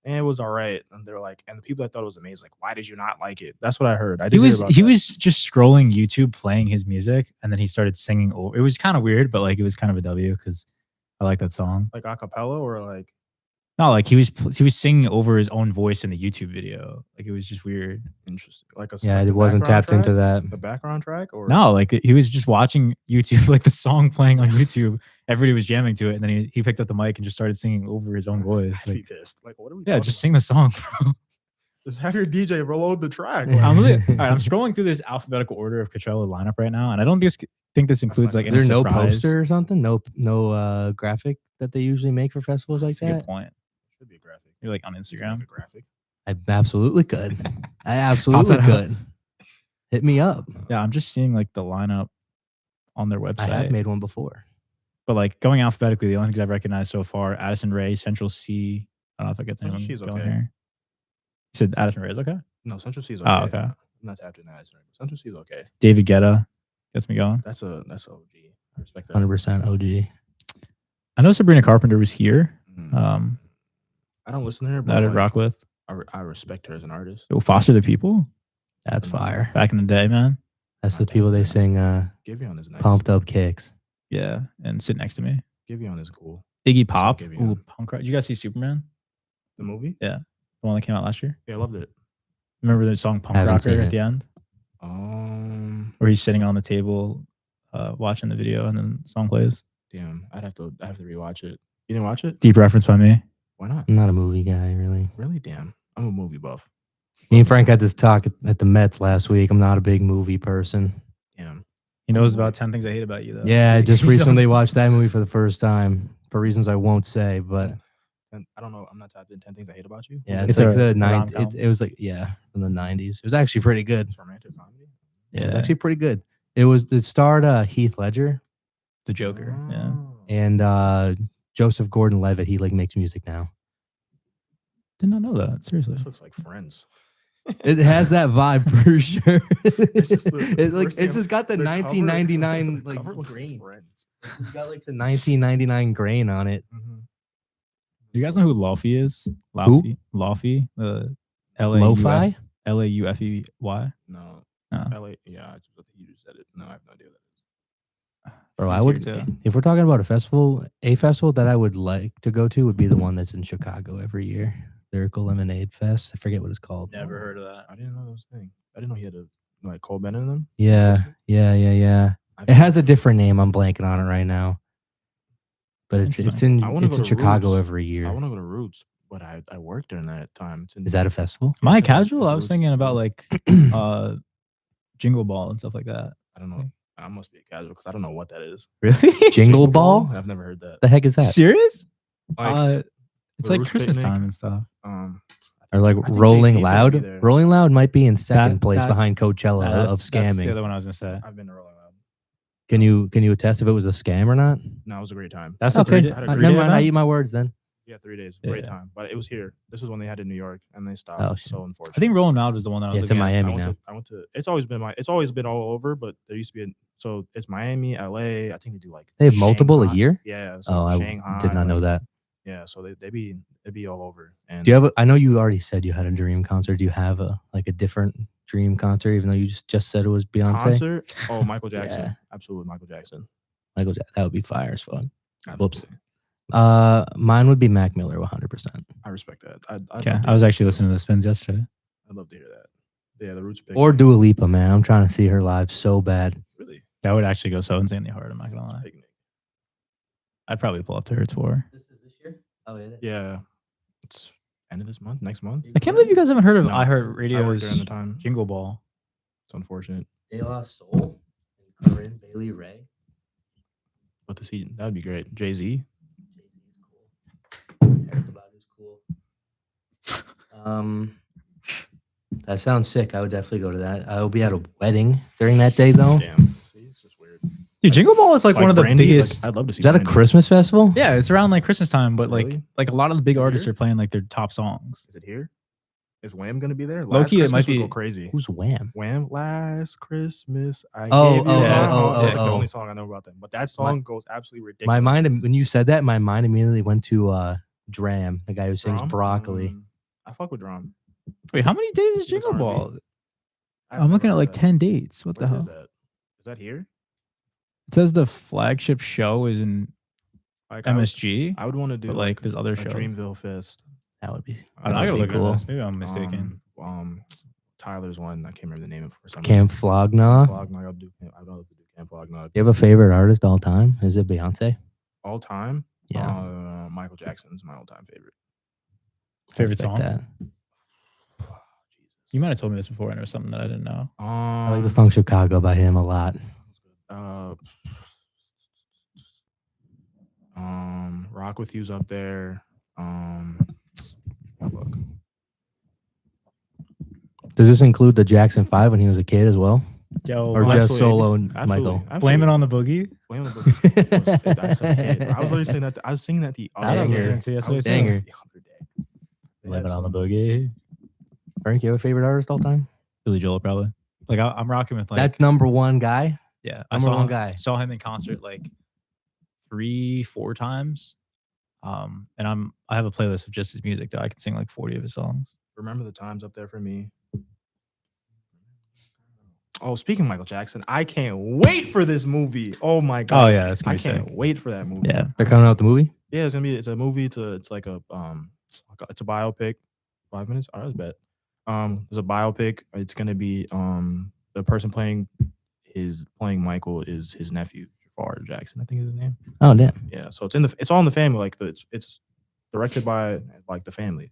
it was all right. And they're like, and the people that thought it was amazing, like, why did you not like it? That's what I heard. I did He was hear about he that. was just scrolling YouTube playing his music, and then he started singing over. It was kind of weird, but like it was kind of a W because I like that song. like a cappella or like No, like he was singing over his own voice in the YouTube video. Like it was just weird. interesting, like a Yeah, like it the wasn't background tapped into track? that. The background track or No, like he was just watching YouTube, like the song playing on YouTube. Everybody was jamming to it, and then he picked up the mic and just started singing over his own voice. I'd be Like, pissed. Like, what are we? yeah, talking just sing the song, bro. about? Just have your DJ reload the track. Yeah. I'm really, all right, I'm scrolling through this alphabetical order of Coachella lineup right now, and I don't think this includes like fine. any Is there no surprise. poster or something? No graphic that they usually make for festivals like That's a good that? point. Should be a graphic. You're like on You can Instagram. make a graphic. I absolutely could. I absolutely that out. could. Hit me up. Yeah, I'm just seeing like the lineup on their website. I have made one before. But like going alphabetically, the only things I've recognized so far: Addison Rae, Central C. I don't know if I get Central anyone C is going okay. here. You said Addison Rae is okay. No, Central C is okay. Oh, okay. I'm not tapped in that. Central C is okay. David Guetta gets me going. That's OG. I respect that. 100% OG. I know Sabrina Carpenter was here. Mm. I don't listen to her, but That I'd like, rock with. I respect her as an artist. Yo, Foster the People That's fire. back in the day, man. That's the people they sing Giveon is nice. Pumped Up Kicks. Yeah, and sit next to me. Giveon is cool. Iggy Pop. Giveon. Ooh, punk rock. Did you guys see Superman? The movie? The one that came out last year. Yeah, I loved it. Remember the song Punk Haven't seen Rocker at it. the end, where he's sitting on the table, watching the video, and then the song plays. Damn, I have to rewatch it. You didn't watch it? Deep reference by me. Why not? I'm not a movie guy, really. Really? Damn, I'm a movie buff. Me and Frank had this talk at the Mets last week. I'm not a big movie person. Damn. He knows about 10 Things I Hate About You, though. Yeah, I just He's recently on- watched that movie for the first time for reasons I won't say, but And I don't know. I'm not tapped in 10 Things I Hate About You. yeah, It's it's like a the 90s. rom-com. It was like, yeah, from the 90s. It was actually pretty good. It's romantic comedy. It was Yeah, actually pretty good. It starred Heath Ledger the Joker. Yeah. Oh. and Joseph Gordon-Levitt. He like makes music now. Did not know that. Seriously. This looks like Friends. It has that vibe for sure. It's just the It, like first it's thing- just got the the cover- 1999 the like cover looks like grain. Friends. It's got like the 1999 grain on it. You guys know who Laufey is? Who? Laufey. The Lo-fi? Laufey. No. No. LA. Yeah, you just said it. No, I have no idea what that is. Bro, He's I here would too. if we're talking about a festival that I would like to go to would be the one that's in Chicago every year. Lyrical Lemonade Fest. I forget what it's called. Never heard of that. I didn't know that was a thing. I didn't know he had a like Cole Bennett in them. Yeah. It has a different name. I'm blanking on it right now. But it's Interesting. in I wanna it's go in to Chicago Roots. every year. I want to go to Roots, but I worked during that time. It's in, Is that a festival? Am I It's a- casual? it's I a was Roots- thinking about like Jingle Ball and stuff like that. I don't know. I must be a casual because I don't know what that is. Really? Jingle Ball? I've never heard that. The heck is that? Serious? Like, It's the like Roots Christmas picnic? time and stuff. Or like I think Rolling JC's gonna be Loud? there. Rolling Loud might be in second place that's- behind Coachella of That's the scamming. other one I was gonna say. I've been to Rolling Loud. Can you attest if it was a scam or not? No, it was a great time. That's Okay. the I had a Never great mind. I event? eat my words then. Yeah, 3 days. Great Yeah. time. But it was here. This is when they had it in New York and they stopped. Oh, shit. So unfortunate. I think Rolling Loud was the one that I was Yeah, it's in looking at. Miami now. I went to it's always been all over, but there used to be so it's Miami, LA. I think they do like They have multiple a Shanghai. year? Yeah. So Oh, I Shanghai, did not know like, that. Yeah, so it'd be all over. And Do you have I know you already said you had a dream concert. Do you have a different dream concert, even though you just said it was Beyonce? concert? Oh, Michael Jackson. Yeah. Absolutely Michael Jackson. That would be fire as fuck. Whoops. Absolutely. Mine would be Mac Miller 100%. I respect that. Okay, I was actually listening to the spins yesterday. I'd love to hear that. Yeah, the Roots pick. Or Dua Lipa, man. I'm trying to see her live so bad. Really That would actually go so insanely hard. I'm not gonna lie. picnic. I'd probably pull up to her tour. This is this year? Oh, yeah. Yeah. It's end of this month, next month. I can't believe you guys haven't heard of No, I worked iHeartRadio's during the time. Jingle Ball. It's unfortunate. De La Soul and Corinne Bailey Ray. But to see that'd be great. Jay-Z. Erica Badu's cool. That sounds sick. I would definitely go to that. I will be at a wedding during that day, though. Damn. See, it's just weird. Dude, Jingle Ball is like one of the Brandy, biggest. I'd love to see Is that a Brandy. Christmas festival? Yeah, it's around like Christmas time, but Really? like a lot of the big Is it artists here? are playing like their top songs. Is it here? Is Wham gonna be there? Low-key, it Last might Christmas would be- go crazy. Who's Wham? Wham! Last Christmas, I Oh, gave you oh, my oh, heart. oh, That's like oh. the only song I know about them. But that song goes absolutely ridiculous. My mind, when you said that, my mind immediately went to Dram, the guy who sings Drum? Broccoli. I fuck with Drum. Wait, how many days is He was Jingle R&B. Ball? I've I'm looking never at heard like that. 10 dates. What the Where hell? is that? Is that here? It says the flagship show is in Like MSG. I would want to do But, like, there's other a shows. Dreamville Fest. That would be. I that gotta would be look cool. at this. Maybe I'm mistaken. Tyler's one. I can't remember the name of it for some Camp Flognaw. Flognog. I'd love to do Camp Flognog. You have a favorite artist all time? Is it Beyonce? All time. Yeah. Michael Jackson's my all-time favorite. Favorite Respect song? that. You might have told me this before, and it was something that I didn't know. I like the song Chicago by him a lot. Rock with You's up there. Look. Does this include the Jackson 5 when he was a kid as well? Yo, Or Mike, just absolutely. solo and Absolutely. Michael? blame it on the boogie. Blame the Boogie. That's a hit. I was literally saying that. I was singing that the That other I was day. listening to yesterday, I was too. singing Banger. it the other day. They Blame had it on the some- boogie. Frank, you have a favorite artist all time? Billy Joel, probably. Like I'm rocking with like That's number one guy. yeah. number one guy. Saw him in concert like 3-4 times. And I have a playlist of just his music that I can sing like 40 of his songs. Remember the Times up there for me. Oh, speaking of Michael Jackson, I can't wait for this movie. Oh my god. Oh yeah, that's I gonna be sick. can't wait for that movie. Yeah. They're coming out with the movie? Yeah, it's a movie. It's like a it's a biopic. 5 minutes? All right, bet. There's a biopic. It's gonna be the person playing Michael is his nephew, Jafar Jackson, I think is his name. Oh, damn. Yeah, so it's all in the family. Like it's directed by like the family.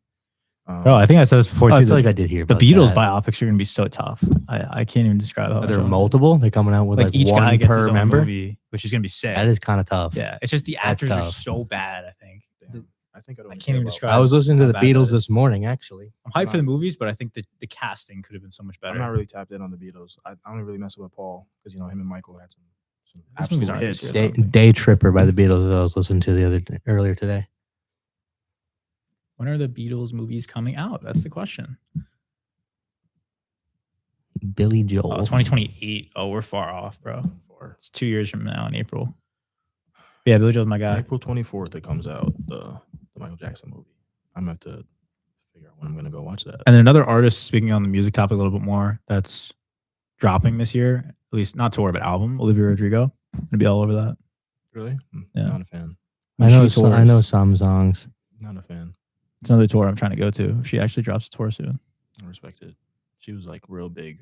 Bro, I think I said this before Oh, too. I feel like I did hear the about Beatles that. biopics are gonna be so tough. I can't even describe how Are much there I want it. multiple? They're coming out with Like like each one guy gets per his own member? movie, which is gonna be sick. That is kind of tough. Yeah, it's just the That's actors are tough. so bad. I think Damn, I think I don't. I can't even describe. I was listening to how the bad that Beatles is. this morning, actually. I'm hyped for the movies, but I think the casting could have been so much better. I'm not really tapped in on the Beatles. I don't really mess with Paul because him and Michael had some These movies absolute aren't hits. this Day, good. Day Tripper by the Beatles that I was listening to earlier today. When are the Beatles movies coming out? That's the question. Billy Joel. 2028. Oh, we're far off, bro. For It's 2 years from now in April. Yeah, Billy Joel's my guy. April 24th, it comes out, the Michael Jackson movie. I'm going to have to figure out when I'm going to go watch that. And then another artist, speaking on the music topic a little bit more, that's dropping this year, at least not tour, but album, Olivia Rodrigo. Gonna be all over that. Really? Yeah. Not a fan. I know some songs. Not a fan. It's another tour I'm trying to go to. She actually drops a tour soon. I respect it. She was like real big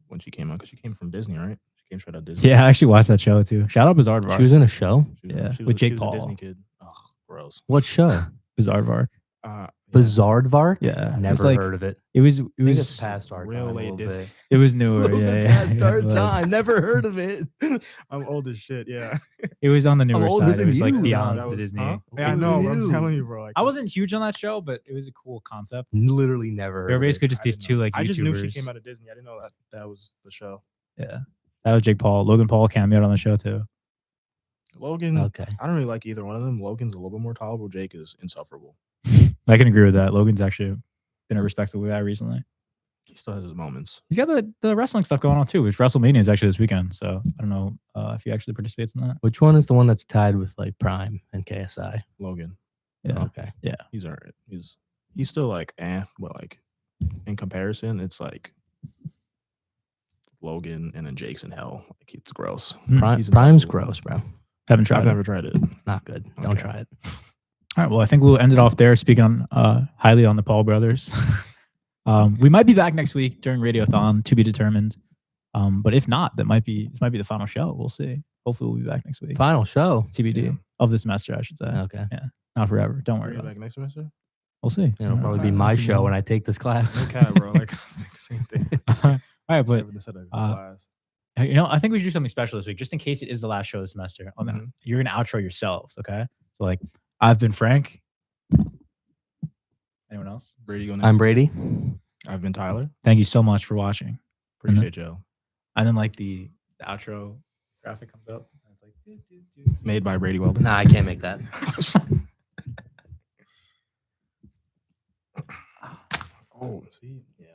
when she came out because she came from Disney, right? She came straight out of Disney. Yeah, I actually watched that show too. Shout out Bizarre Vark. She was in a show. Yeah, she with Jake she was Paul. a Disney kid. Ugh, gross. What show? Bizarre Vark. Yeah. Bizarre Vark? Yeah, Never like, heard of it. It was I think it's past our real time. late a little Disney. bit. It was newer. Little Yeah, bit yeah, past yeah, our it was. time. Never heard of it. I'm old as shit. Yeah. It was on the newer older side. It than was like you. beyond That the was- Disney. huh? Yeah, I Older know. than But I'm you. telling you, bro. I wasn't huge on that show, but it was a cool concept. Literally never heard They were of it. basically just I these didn't two know. like YouTubers. I just knew she came out of Disney. I didn't know that was the show. Yeah, that was Jake Paul. Logan Paul cameoed on the show too. Logan. Okay. I don't really like either one of them. Logan's a little bit more tolerable. Jake is insufferable. I can agree with that. Logan's actually been a respectable guy recently. He still has his moments. He's got the wrestling stuff going on too, which WrestleMania is actually this weekend. So I don't know if he actually participates in that. Which one is the one that's tied with like Prime and KSI? Logan. Yeah. Okay. He's all right. He's still like but like in comparison, it's like Logan and then Jake's in hell. Like it's gross. He's Prime's insufferable. gross, bro. Haven't tried I've it. never tried it. Not good. Don't Okay. try it. All right. Well, I think we'll end it off there. Speaking on highly on the Paul brothers. We might be back next week during Radiothon, to be determined. But if not, this might be the final show. We'll see. Hopefully, we'll be back next week. Final show. TBD Yeah. of the semester, I should say. Okay. Not forever. Don't Are worry you about it. back next semester? We'll see. It'll probably Okay. be my show when I take this class. Okay, bro. Like same thing. All right, but Never said a class. I think we should do something special this week, just in case it is the last show of the semester. Mhm. You're gonna outro yourselves, okay? So like, I've been Frank. Anyone else? Brady, go next. I'm Brady. I've been Tyler. Thank you so much for watching. Appreciate you. And then like the outro graphic comes up. And it's like Made by Brady Weldon. Nah, I can't make that. Oh, see, yeah.